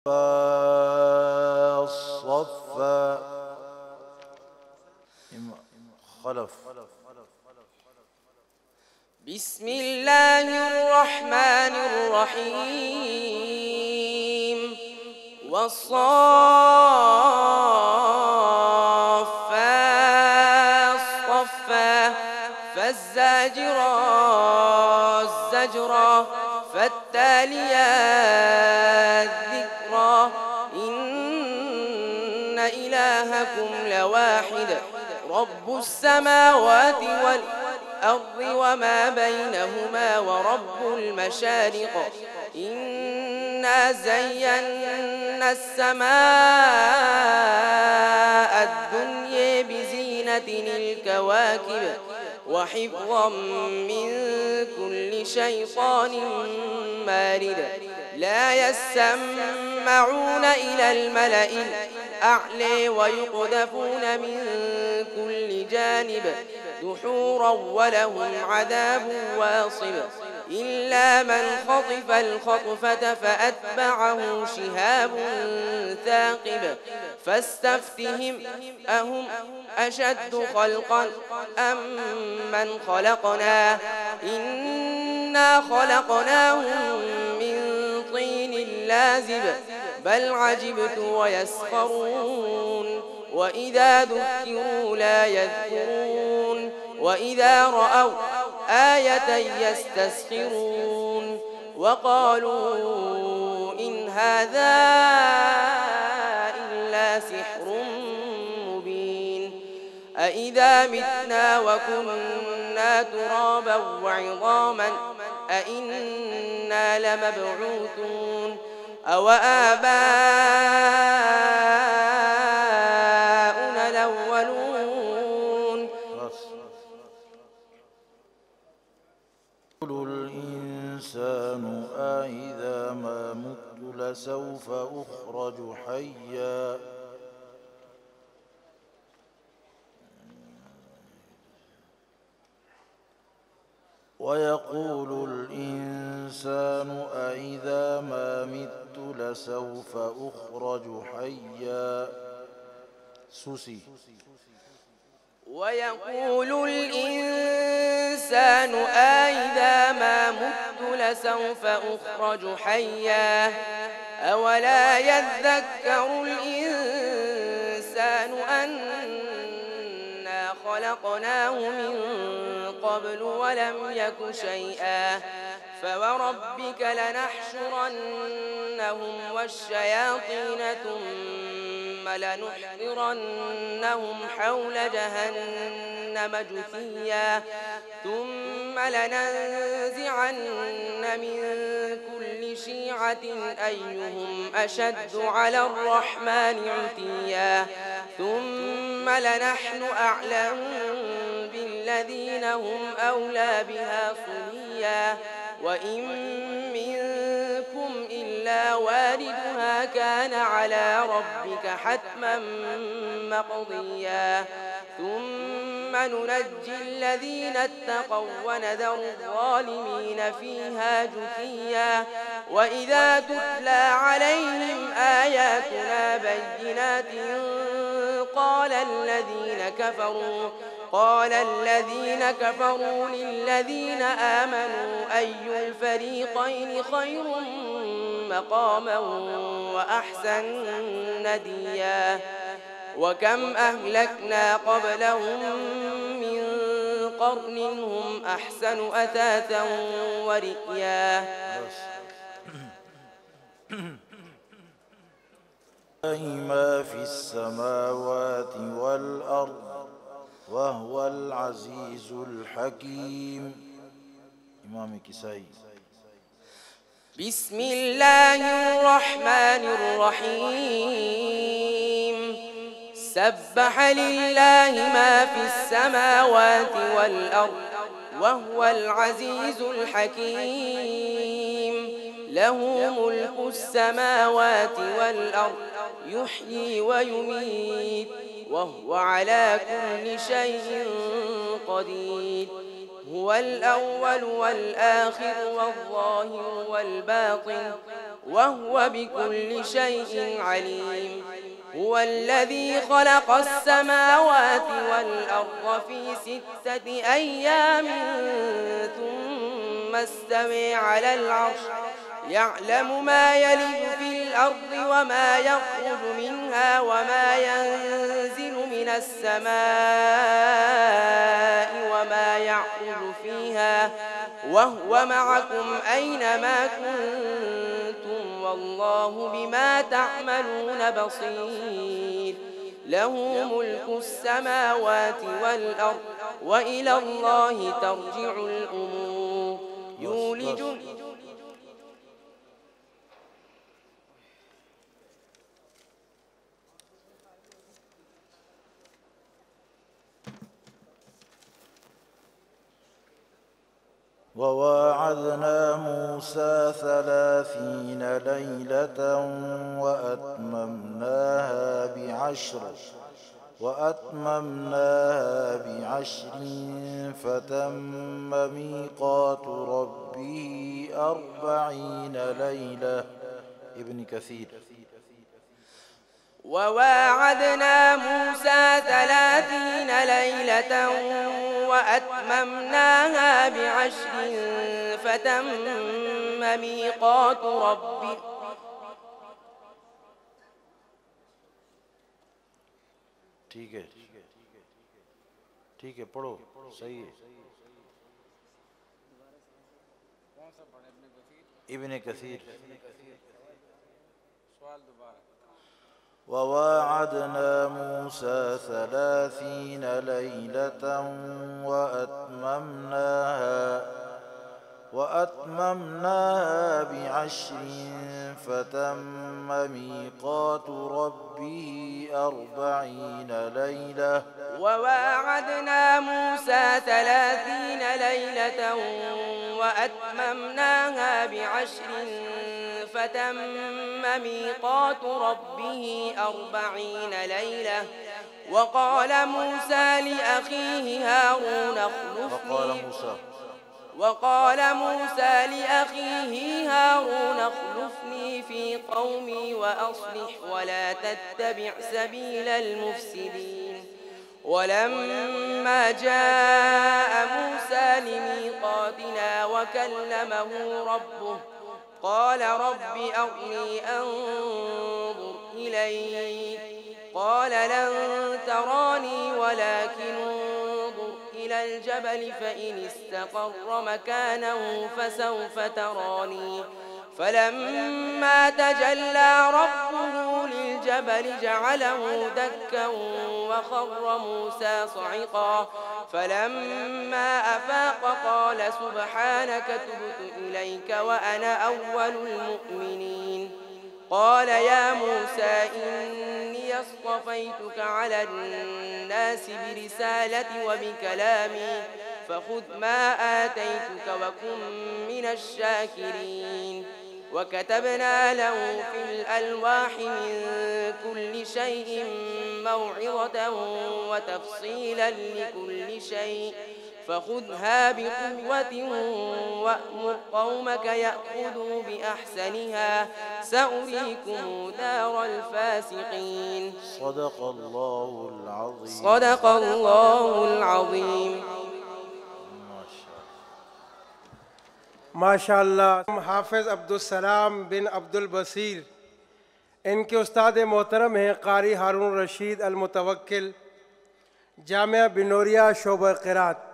صفا خلف. بسم الله الرحمن الرحيم والصافات صفا فالزاجرات زجرا فالتاليات ذكرا إن إلهكم لواحد رب السماوات والأرض وما بينهما ورب المشارق إنا زينا السماء الدنيا بزينة الكواكب وحفظا من كل شيطان مارد لا يسمعون إلى الملأ الأعلى ويقذفون من كل جانب دحورا ولهم عذاب واصب إلا من خطف الخطفة فأتبعه شهاب ثاقب فاستفتهم أهم أشد خلقا أم من خلقنا إنا خلقناهم من طين لازب بل عجبت ويسخرون وإذا ذكروا لا يذكرون وإذا رأوا آية يستسخرون وقالوا إن هذا إلا سحر مبين أإذا متنا وكنا ترابا وعظاما أإنا لمبعوثون أو آباؤنا الأولون يقول الإنسان أإذا ما مت لسوف أخرج حيا ويقول الإنسان أإذا ما مت لسوف أخرج حيا سوسي. ويقول الإنسان أإذا ما مت لسوف أخرج حيا أولا يذكر الإنسان أنا خلقناه من قبل ولم يك شيئا فوربك لنحشرنهم والشياطين ثم لنحضرنهم حول جهنم جثيا ثم لننزعن من كل شيعة أيهم أشد على الرحمن عتيا ثم لنحن أعلم بالذين هم أولى بها صليا وإن منكم إلا واردها كان على ربك حتما مقضيا ثم ننجي الذين اتقوا ونذر الظالمين فيها جثيا وإذا تتلى عليهم آياتنا بينات قال الذين كفروا للذين آمنوا أي الفريقين خير مقاما وأحسن نديا وكم أهلكنا قبلهم من قرن هم أحسن أثاثا ورئيا ما في السماوات والأرض وهو العزيز الحكيم. إمام كسائي. بسم الله الرحمن الرحيم سبح لله ما في السماوات والأرض وهو العزيز الحكيم له ملك السماوات والأرض يحيي ويميت وهو على كل شيء قدير هو الأول والآخر والظاهر والباطن وهو بكل شيء عليم. هو الذي خلق السماوات والأرض في 6 أيام ثم استوى على العرش يعلم ما يلج في الأرض وما يخرج منها وما ينزل من السماء وما يعرج فيها وهو معكم أينما كنتم والله بما تعملون بصير. له ملك السماوات والأرض وإلى الله ترجع الأمور. يولج وواعدنا موسى 30 ليلة وأتممناها بعشر فتم ميقات ربه 40 ليلة. ابن كثير. وواعدنا موسى 30 ليلة وأتممناها بعشر فتم ميقات ربه ٹھیک ہے پڑھو صحیح ہے. ابن کثیر. وواعدنا موسى 30 ليلة وأتممناها بعشر فتم ميقات ربه 40 ليلة. وواعدنا موسى 30 ليلة وأتممناها بعشر فتم ميقات ربه 40 ليلة. وقال موسى لأخيه هارون اخلفني في قومي وأصلح ولا تتبع سبيل المفسدين. ولما جاء موسى لميقاتنا وكلمه ربه قال رب أرني أنظر إليك قال لن تراني ولكن انظر إلى الجبل فإن استقر مكانه فسوف تراني. فلما تجلى ربه للجبل جعله دكا وخر موسى صعقا. فلما أفاق قال سبحانك تبت إليك وأنا أول المؤمنين. قال يا موسى إني اصطفيتك على الناس برسالتي وبكلامي فخذ ما آتيتك وكن من الشاكرين. وكتبنا له في الألواح من كل شيء موعظة وتفصيلا لكل شيء فخذها بقوة وأمر قومك يأخذوا بأحسنها سأريكم دار الفاسقين. صدق الله العظيم. صدق الله العظيم. माशाअल्लाह हाफिज़ अब्दुलसलाम बिन अब्दुल बसीर इनके उस्ताद मोहतरम हैं कारी हारून रशीद अल मुतवक्किल जामिया बिनोरिया शोबा क़िरात।